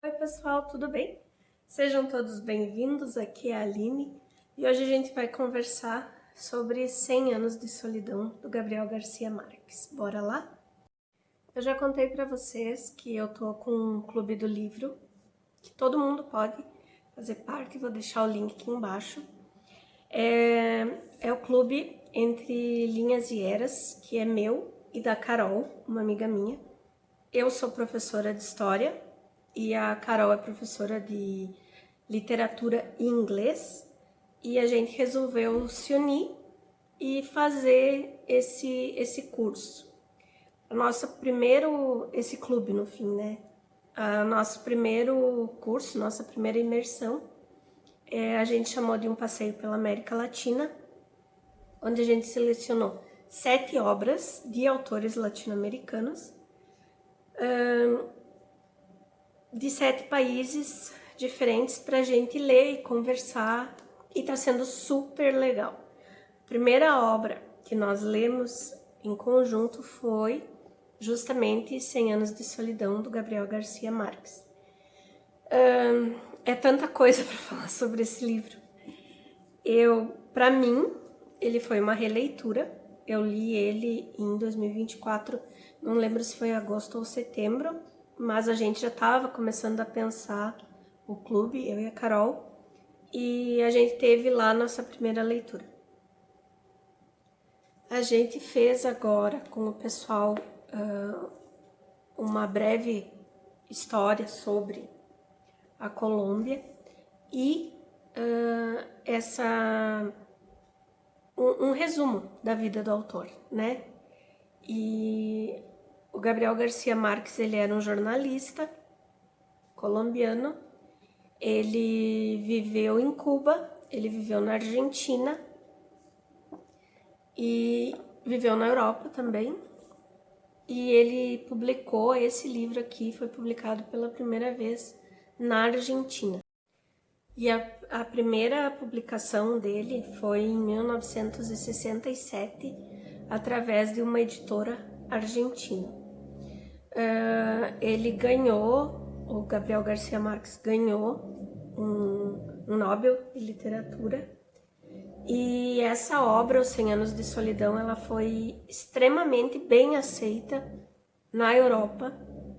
Oi pessoal, tudo bem? Sejam todos bem-vindos, aqui é a Aline e hoje a gente vai conversar sobre 100 anos de solidão do Gabriel Garcia Marques. Bora lá? Eu já contei para vocês que eu tô com um clube do livro, que todo mundo pode fazer parte, vou deixar o link aqui embaixo. É o clube Entre Linhas e Eras, que é meu e da Carol, uma amiga minha. Eu sou professora de História e a Carol é professora de Literatura e Inglês, e a gente resolveu se unir e fazer esse curso. Esse clube no fim, né? Nosso primeiro curso, nossa primeira imersão, a gente chamou de um passeio pela América Latina, onde a gente selecionou 7 obras de autores latino-americanos, de 7 países diferentes para a gente ler e conversar, e tá sendo super legal. A primeira obra que nós lemos em conjunto foi justamente 100 Anos de Solidão, do Gabriel Garcia Marques. É tanta coisa para falar sobre esse livro. Para mim, ele foi uma releitura. Eu li ele em 2024, não lembro se foi agosto ou setembro, mas a gente já estava começando a pensar o clube, eu e a Carol, e a gente teve lá nossa primeira leitura. A gente fez agora com o pessoal uma breve história sobre a Colômbia e um resumo da vida do autor, né? E o Gabriel Garcia Marques, ele era um jornalista colombiano, ele viveu em Cuba, ele viveu na Argentina e viveu na Europa também. E ele publicou esse livro aqui, foi publicado pela primeira vez na Argentina. E a primeira publicação dele foi em 1967, através de uma editora argentina. O Gabriel Garcia Marques ganhou um Nobel de Literatura, e essa obra, Os 100 Anos de Solidão, ela foi extremamente bem aceita na Europa,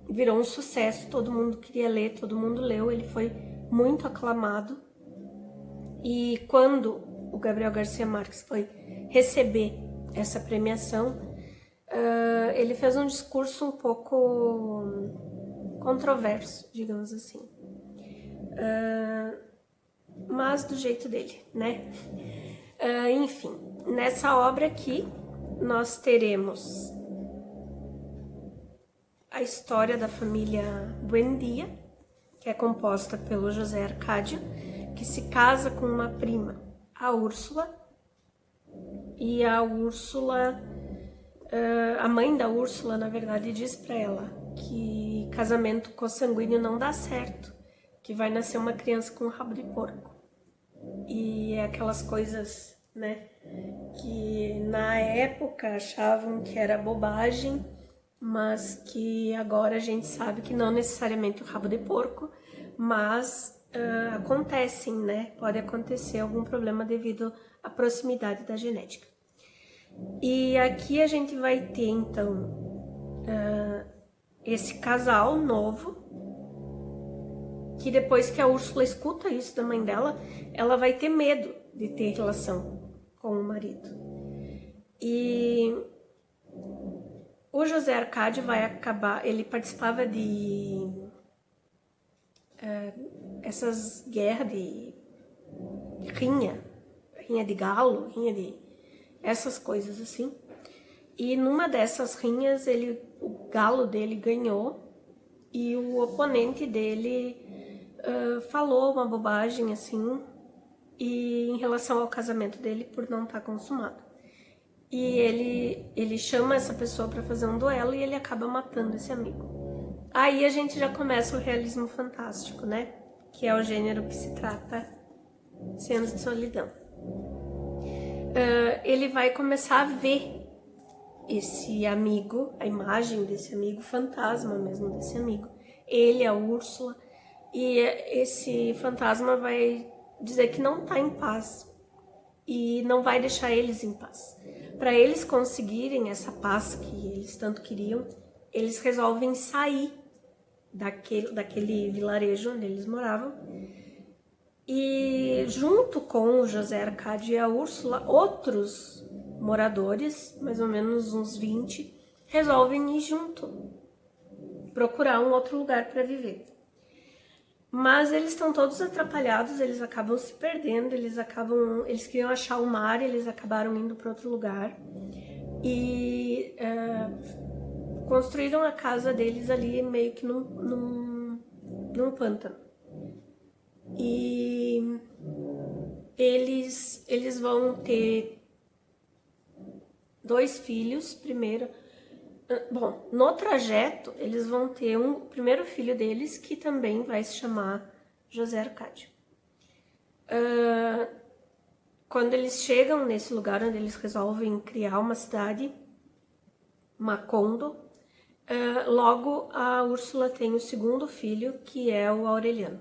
virou um sucesso, todo mundo queria ler, todo mundo leu, ele foi muito aclamado. E quando o Gabriel Garcia Marques foi receber essa premiação, ele fez um discurso um pouco controverso, digamos assim, mas do jeito dele, né? Enfim, nessa obra aqui nós teremos a história da família Buendia, que é composta pelo José Arcádio, que se casa com uma prima, a Úrsula, e a Úrsula, a mãe da Úrsula, na verdade, diz para ela que casamento consanguíneo não dá certo, que vai nascer uma criança com rabo de porco. E é aquelas coisas, né, que na época achavam que era bobagem, mas que agora a gente sabe que não necessariamente o rabo de porco, mas acontecem, né? Pode acontecer algum problema devido à proximidade da genética. E aqui a gente vai ter, então, esse casal novo, que depois que a Úrsula escuta isso da mãe dela, ela vai ter medo de ter relação com o marido. E o José Arcádio vai acabar, ele participava de essas guerras de rinha de galo, rinha de essas coisas assim. E numa dessas rinhas, o galo dele ganhou e o oponente dele falou uma bobagem assim, e em relação ao casamento dele por não estar consumado. E ele chama essa pessoa para fazer um duelo e ele acaba matando esse amigo. Aí a gente já começa o realismo fantástico, né? Que é o gênero que se trata 100 Anos de Solidão. Ele vai começar a ver esse amigo, a imagem desse amigo, fantasma mesmo desse amigo. Ele, a Úrsula, e esse fantasma vai dizer que não está em paz e não vai deixar eles em paz. Para eles conseguirem essa paz que eles tanto queriam, eles resolvem sair daquele vilarejo onde eles moravam. E junto com o José Arcádio e a Úrsula, outros moradores, mais ou menos uns 20, resolvem ir junto, procurar um outro lugar para viver. Mas eles estão todos atrapalhados, eles acabam se perdendo, eles queriam achar o mar, eles acabaram indo para outro lugar e construíram a casa deles ali meio que num pântano. E eles vão ter 2 filhos primeiro. Bom, no trajeto, eles vão ter o primeiro filho deles, que também vai se chamar José Arcádio. Quando eles chegam nesse lugar onde eles resolvem criar uma cidade, Macondo, logo a Úrsula tem o segundo filho, que é o Aureliano.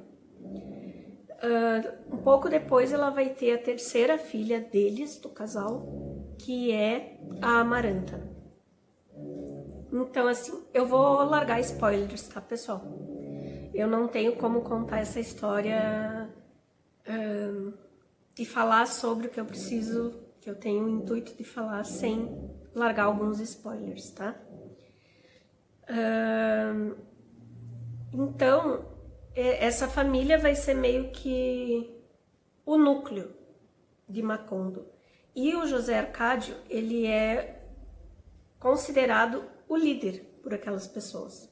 Um pouco depois ela vai ter a terceira filha deles, do casal, que é a Amaranta. Então, assim, eu vou largar spoilers, tá, pessoal? Eu não tenho como contar essa história e falar sobre o que eu preciso, que eu tenho o intuito de falar sem largar alguns spoilers, tá? Então, essa família vai ser meio que o núcleo de Macondo. E o José Arcádio, ele é considerado o líder por aquelas pessoas.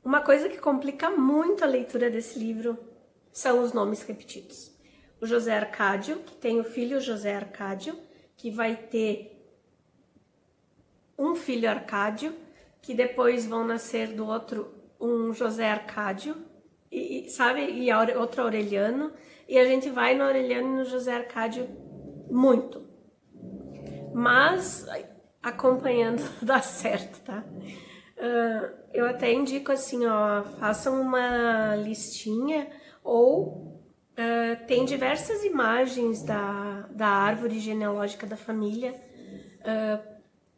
Uma coisa que complica muito a leitura desse livro são os nomes repetidos. O José Arcádio, que tem o filho José Arcádio, que vai ter um filho Arcádio, que depois vão nascer do outro um José Arcádio, e outro Aureliano, e a gente vai no Aureliano e no José Arcádio muito. Mas acompanhando dá certo, tá? Eu até indico assim, ó, façam uma listinha ou tem diversas imagens da árvore genealógica da família.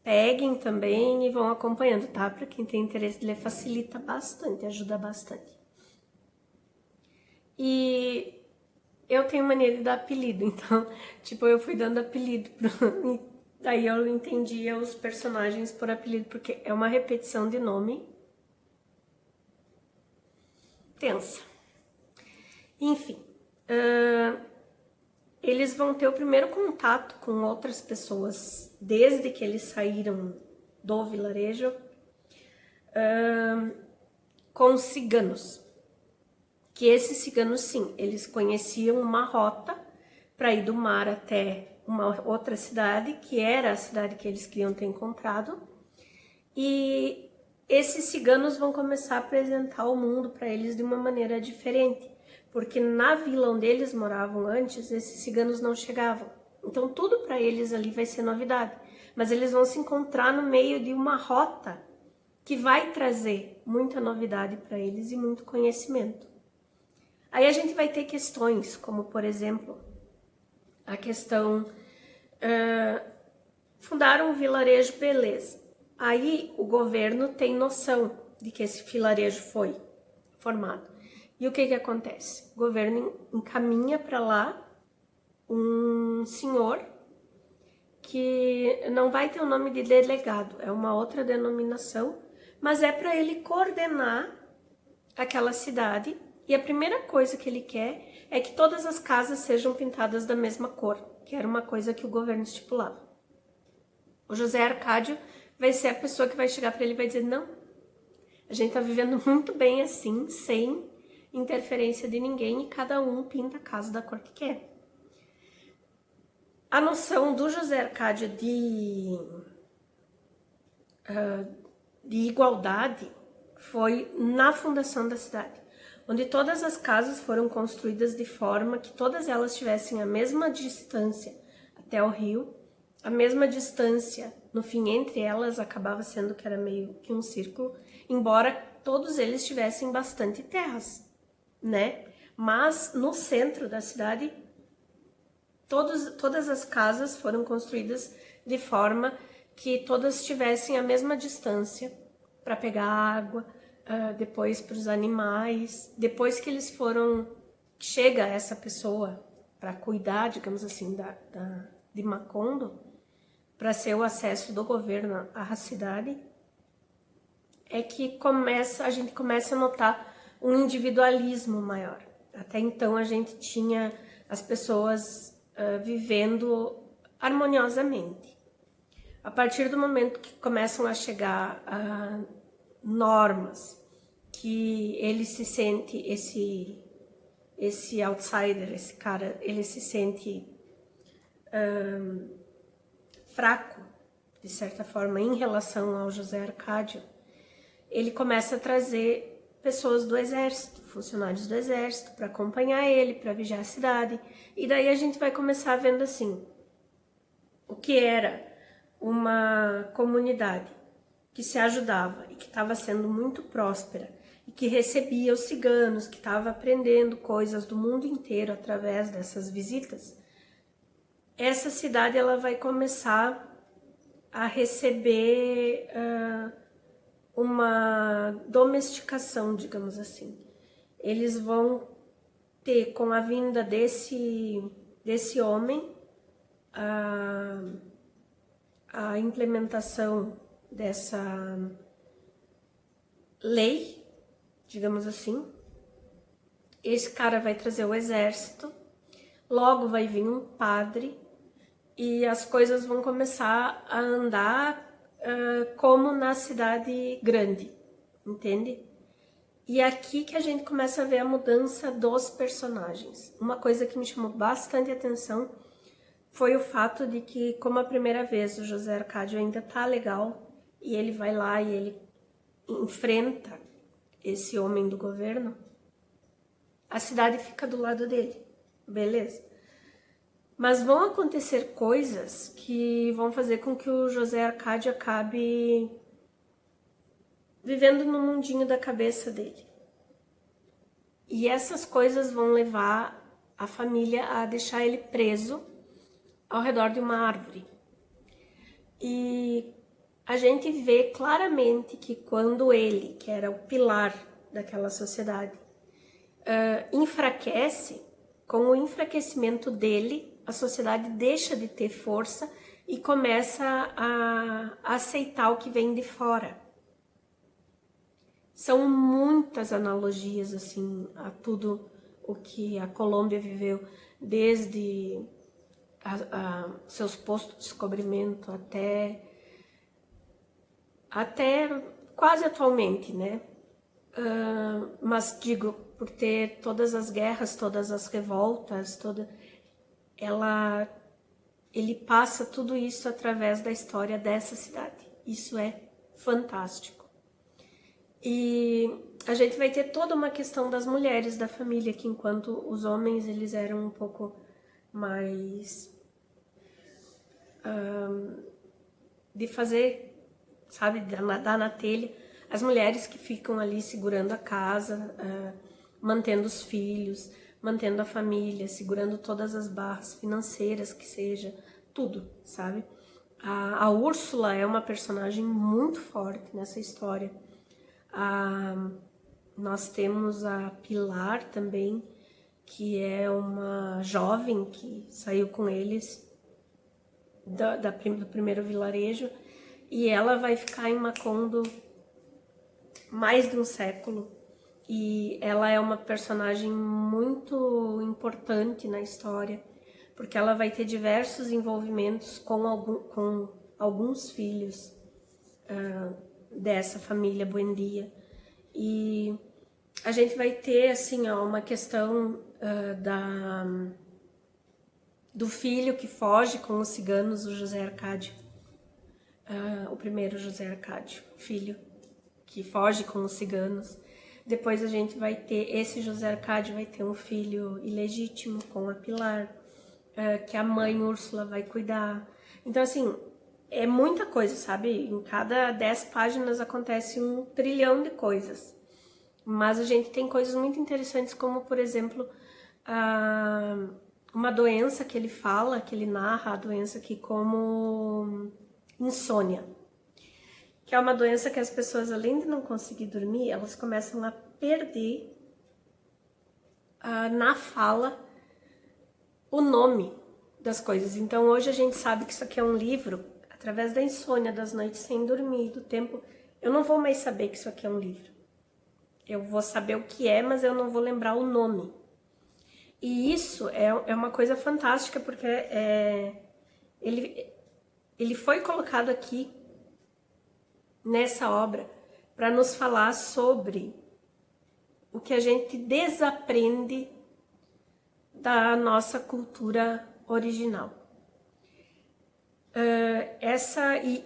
Peguem também e vão acompanhando, tá? Para quem tem interesse de ler, facilita bastante, ajuda bastante. E eu tenho mania de dar apelido, então, tipo, eu fui dando apelido daí eu entendia os personagens por apelido, porque é uma repetição de nome tensa. Enfim, eles vão ter o primeiro contato com outras pessoas desde que eles saíram do vilarejo, com os ciganos. Que esses ciganos, sim, eles conheciam uma rota para ir do mar até uma outra cidade, que era a cidade que eles queriam ter encontrado. E esses ciganos vão começar a apresentar o mundo para eles de uma maneira diferente, porque na vila onde eles moravam antes, esses ciganos não chegavam. Então tudo para eles ali vai ser novidade, mas eles vão se encontrar no meio de uma rota que vai trazer muita novidade para eles e muito conhecimento. Aí a gente vai ter questões, como por exemplo, a questão, fundaram um vilarejo, beleza. Aí o governo tem noção de que esse vilarejo foi formado. E o que acontece? O governo encaminha para lá um senhor que não vai ter o nome de delegado, é uma outra denominação, mas é para ele coordenar aquela cidade. E a primeira coisa que ele quer é que todas as casas sejam pintadas da mesma cor, que era uma coisa que o governo estipulava. O José Arcádio vai ser a pessoa que vai chegar para ele e vai dizer, não, a gente tá vivendo muito bem assim, sem interferência de ninguém, e cada um pinta a casa da cor que quer. A noção do José Arcádio de igualdade foi na fundação da cidade, onde todas as casas foram construídas de forma que todas elas tivessem a mesma distância até o rio a mesma distância, no fim, entre elas, acabava sendo que era meio que um círculo, embora todos eles tivessem bastante terras, né? Mas no centro da cidade, todas as casas foram construídas de forma que todas tivessem a mesma distância para pegar água, depois para os animais. Depois que eles foram, chega essa pessoa para cuidar, digamos assim, de Macondo, para ser o acesso do governo à cidade, é que a gente começa a notar um individualismo maior. Até então a gente tinha as pessoas vivendo harmoniosamente. A partir do momento que começam a chegar normas, que ele se sente, esse outsider, esse cara, ele se sente fraco, de certa forma, em relação ao José Arcádio, ele começa a trazer pessoas do exército, funcionários do exército, para acompanhar ele, para vigiar a cidade. E daí a gente vai começar vendo assim, o que era uma comunidade que se ajudava e que estava sendo muito próspera e que recebia os ciganos, que estava aprendendo coisas do mundo inteiro através dessas visitas. Essa cidade ela vai começar a receber uma domesticação, digamos assim. Eles vão ter, com a vinda desse homem, a implementação dessa lei, digamos assim. Esse cara vai trazer o exército, logo vai vir um padre e as coisas vão começar a andar como na cidade grande, entende? E é aqui que a gente começa a ver a mudança dos personagens. Uma coisa que me chamou bastante atenção foi o fato de que, como a primeira vez o José Arcádio ainda tá legal, e ele vai lá e ele enfrenta esse homem do governo, a cidade fica do lado dele, beleza? Mas vão acontecer coisas que vão fazer com que o José Arcádio acabe vivendo no mundinho da cabeça dele. E essas coisas vão levar a família a deixar ele preso ao redor de uma árvore. E a gente vê claramente que quando ele, que era o pilar daquela sociedade, enfraquece, com o enfraquecimento dele, a sociedade deixa de ter força e começa a aceitar o que vem de fora. São muitas analogias assim a tudo o que a Colômbia viveu, desde seus postos de descobrimento até quase atualmente, né? Mas digo, por ter todas as guerras, todas as revoltas, ele passa tudo isso através da história dessa cidade. Isso é fantástico. E a gente vai ter toda uma questão das mulheres da família, que enquanto os homens eles eram um pouco mais de fazer, sabe, de nadar na telha, as mulheres que ficam ali segurando a casa, mantendo os filhos, mantendo a família, segurando todas as barras financeiras que seja, tudo, sabe? A Úrsula é uma personagem muito forte nessa história. Nós temos a Pilar também, que é uma jovem que saiu com eles do primeiro vilarejo, e ela vai ficar em Macondo mais de um século, e ela é uma personagem muito importante na história, porque ela vai ter diversos envolvimentos com alguns filhos dessa família Buendia. E a gente vai ter assim uma questão do filho que foge com os ciganos, o José Arcádio, o primeiro José Arcádio, filho que foge com os ciganos. Depois a gente vai ter, esse José Arcádio vai ter um filho ilegítimo com a Pilar, que a mãe Úrsula vai cuidar. Então, assim, é muita coisa, sabe? Em cada 10 páginas acontece 1 trilhão de coisas. Mas a gente tem coisas muito interessantes, como, por exemplo, uma doença que ele fala, que ele narra a doença aqui como insônia. Que é uma doença que as pessoas, além de não conseguir dormir, elas começam a perder na fala o nome das coisas. Então hoje a gente sabe que isso aqui é um livro, através da insônia, das noites sem dormir, do tempo. Eu não vou mais saber que isso aqui é um livro. Eu vou saber o que é, mas eu não vou lembrar o nome. E isso é uma coisa fantástica, porque ele foi colocado aqui nessa obra para nos falar sobre o que a gente desaprende da nossa cultura original.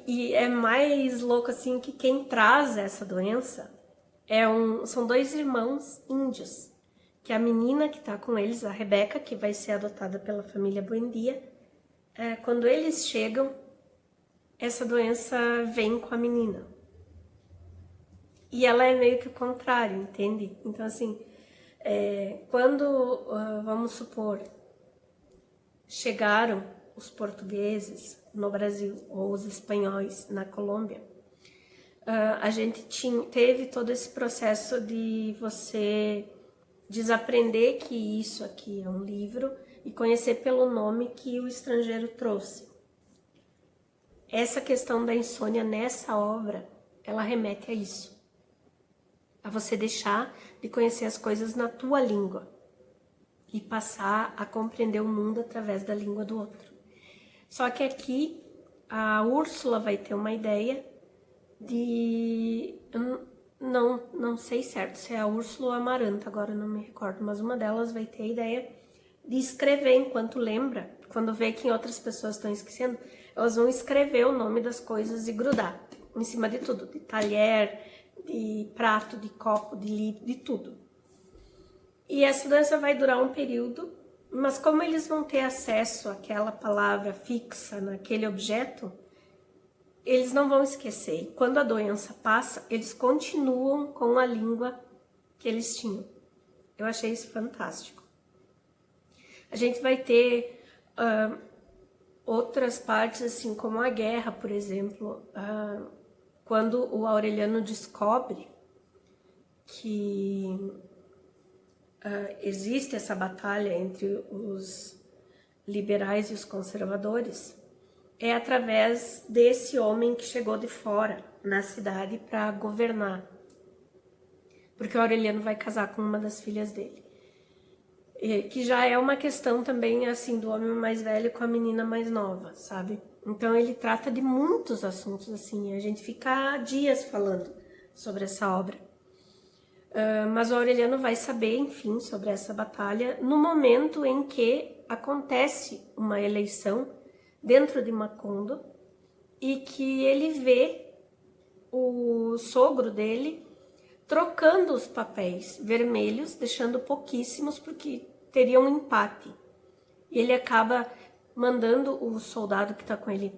E é mais louco assim que quem traz essa doença são 2 irmãos índios, que a menina que está com eles, a Rebeca, que vai ser adotada pela família Buendia, quando eles chegam, essa doença vem com a menina. E ela é meio que o contrário, entende? Então, assim, quando, vamos supor, chegaram os portugueses no Brasil, ou os espanhóis na Colômbia, a gente teve todo esse processo de você desaprender que isso aqui é um livro e conhecer pelo nome que o estrangeiro trouxe. Essa questão da insônia nessa obra, ela remete a isso. A você deixar de conhecer as coisas na tua língua e passar a compreender o mundo através da língua do outro. Só que aqui a Úrsula vai ter uma ideia de... Não sei certo se é a Úrsula ou a Amaranta, agora não me recordo, mas uma delas vai ter a ideia de escrever enquanto lembra. Quando vê que outras pessoas estão esquecendo, elas vão escrever o nome das coisas e grudar em cima de tudo, de talher, de prato, de copo, de livro, de tudo. E essa doença vai durar um período, mas como eles vão ter acesso àquela palavra fixa naquele objeto, eles não vão esquecer. E quando a doença passa, eles continuam com a língua que eles tinham. Eu achei isso fantástico. A gente vai ter outras partes, assim, como a guerra, por exemplo, quando o Aureliano descobre que existe essa batalha entre os liberais e os conservadores, é através desse homem que chegou de fora na cidade para governar. Porque o Aureliano vai casar com uma das filhas dele. Que já é uma questão também, assim, do homem mais velho com a menina mais nova, sabe? Então ele trata de muitos assuntos, assim, a gente fica dias falando sobre essa obra. Mas o Aureliano vai saber, enfim, sobre essa batalha no momento em que acontece uma eleição dentro de Macondo e que ele vê o sogro dele trocando os papéis vermelhos, deixando pouquíssimos porque teria um empate. E ele acaba mandando o soldado que está com ele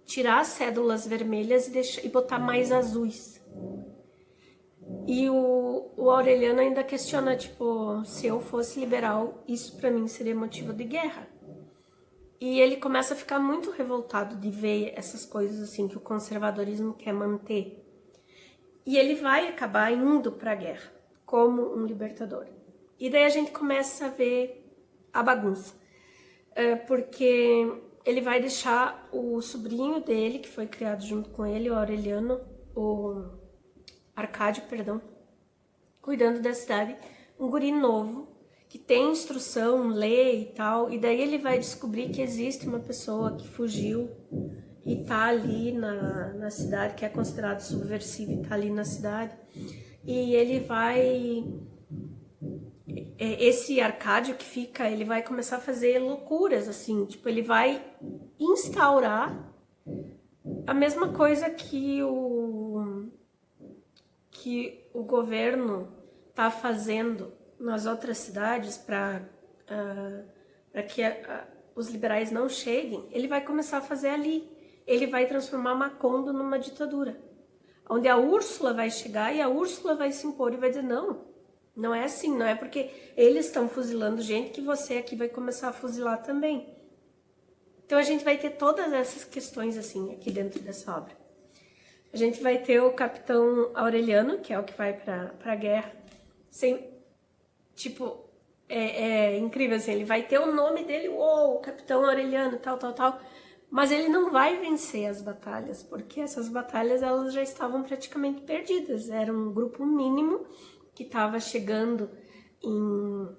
tirar as cédulas vermelhas e botar mais azuis. E o Aureliano ainda questiona, tipo, se eu fosse liberal, isso para mim seria motivo de guerra. E ele começa a ficar muito revoltado de ver essas coisas assim que o conservadorismo quer manter. E ele vai acabar indo para a guerra como um libertador. E daí a gente começa a ver a bagunça. Porque ele vai deixar o sobrinho dele, que foi criado junto com ele, o Aureliano, o Arcádio, perdão, cuidando da cidade, um guri novo, que tem instrução, lê e tal, e daí ele vai descobrir que existe uma pessoa que fugiu e tá ali na cidade, que é considerado subversivo e tá ali na cidade, e ele vai... Esse Arcádio que fica, ele vai começar a fazer loucuras, assim, tipo, ele vai instaurar a mesma coisa que o governo tá fazendo nas outras cidades para que os liberais não cheguem, ele vai começar a fazer ali. Ele vai transformar Macondo numa ditadura, onde a Úrsula vai chegar e a Úrsula vai se impor e vai dizer, não, não é assim, não é porque eles estão fuzilando gente que você aqui vai começar a fuzilar também. Então a gente vai ter todas essas questões assim aqui dentro dessa obra. A gente vai ter o Capitão Aureliano, que é o que vai para a guerra, sem, tipo, é incrível assim, ele vai ter o nome dele, o Capitão Aureliano, tal, mas ele não vai vencer as batalhas, porque essas batalhas elas já estavam praticamente perdidas, era um grupo mínimo que estava chegando em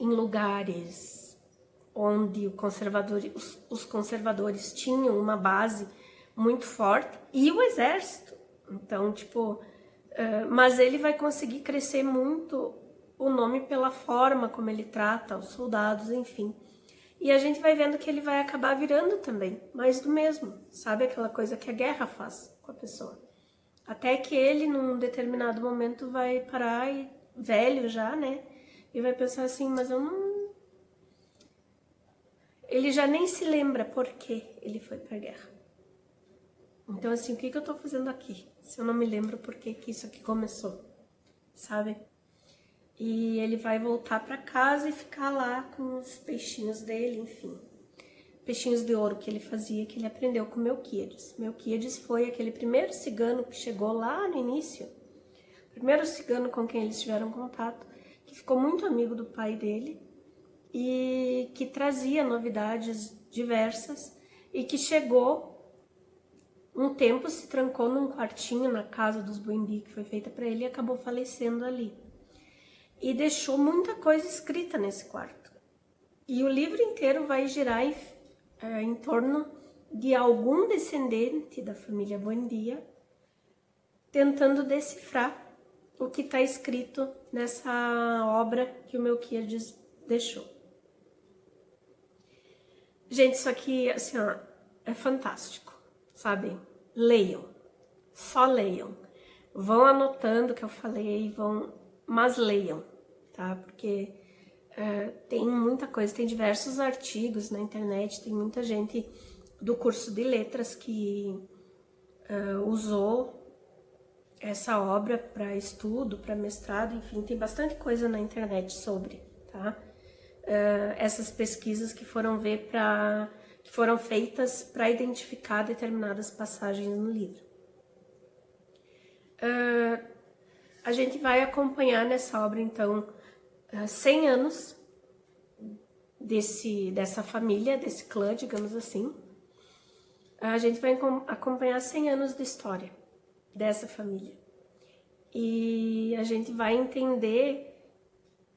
lugares onde os conservadores tinham uma base muito forte, e o exército. Então, tipo, mas ele vai conseguir crescer muito o nome pela forma como ele trata os soldados, enfim. E a gente vai vendo que ele vai acabar virando também mais do mesmo, sabe? Aquela coisa que a guerra faz com a pessoa. Até que ele, num determinado momento, vai parar, e velho já, né? E vai pensar assim, mas eu não... Ele já nem se lembra por que ele foi pra guerra. Então, assim, o que eu tô fazendo aqui? Se eu não me lembro por que isso aqui começou, sabe? E ele vai voltar para casa e ficar lá com os peixinhos dele, enfim. Peixinhos de ouro que ele fazia, que ele aprendeu com Melquíades. Melquíades foi aquele primeiro cigano que chegou lá no início. O primeiro cigano com quem eles tiveram contato, que ficou muito amigo do pai dele e que trazia novidades diversas e que chegou um tempo, se trancou num quartinho na casa dos Buembi que foi feita para ele e acabou falecendo ali. E deixou muita coisa escrita nesse quarto. E o livro inteiro vai girar em torno de algum descendente da família Buendia tentando decifrar o que está escrito nessa obra que o Melquíades deixou. Gente, isso aqui, assim, ó, é fantástico, sabe? Leiam, só leiam. Vão anotando o que eu falei, mas leiam, tá? Porque tem muita coisa, tem diversos artigos na internet, tem muita gente do curso de letras que usou essa obra para estudo, para mestrado, enfim, tem bastante coisa na internet sobre, tá? Essas pesquisas que foram feitas para identificar determinadas passagens no livro. A gente vai acompanhar nessa obra, então, 100 anos dessa família, desse clã, digamos assim. A gente vai acompanhar 100 anos de história dessa família. E a gente vai entender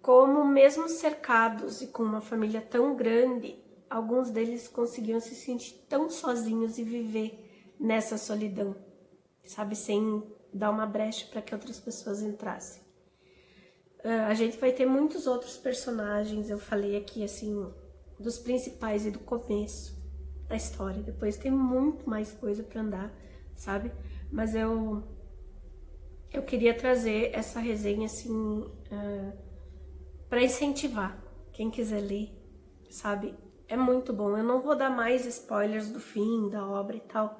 como, mesmo cercados e com uma família tão grande, alguns deles conseguiam se sentir tão sozinhos e viver nessa solidão, sabe, sem dar uma brecha para que outras pessoas entrassem. A gente vai ter muitos outros personagens, eu falei aqui, assim, dos principais e do começo da história. Depois tem muito mais coisa para andar, sabe? Mas eu queria trazer essa resenha, assim, para incentivar quem quiser ler, sabe? É muito bom. Eu não vou dar mais spoilers do fim da obra e tal,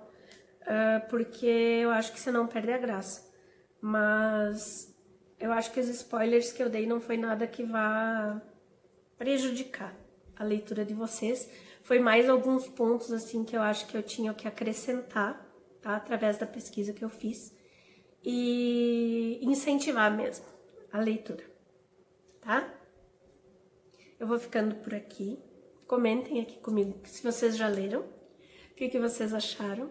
porque eu acho que você não perde a graça. Mas eu acho que os spoilers que eu dei não foi nada que vá prejudicar a leitura de vocês. Foi mais alguns pontos, assim, que eu acho que eu tinha que acrescentar, tá? Através da pesquisa que eu fiz. E incentivar mesmo a leitura, tá? Eu vou ficando por aqui. Comentem aqui comigo se vocês já leram, o que vocês acharam.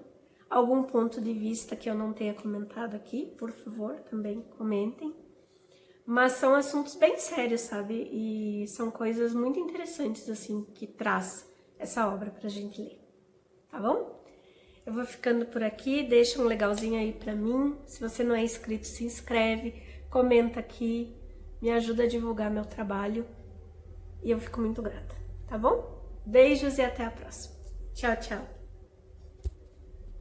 Algum ponto de vista que eu não tenha comentado aqui, por favor, também comentem. Mas são assuntos bem sérios, sabe? E são coisas muito interessantes, assim, que traz essa obra pra gente ler, tá bom? Eu vou ficando por aqui, deixa um legalzinho aí pra mim. Se você não é inscrito, se inscreve, comenta aqui, me ajuda a divulgar meu trabalho. E eu fico muito grata, tá bom? Beijos e até a próxima. Tchau, tchau.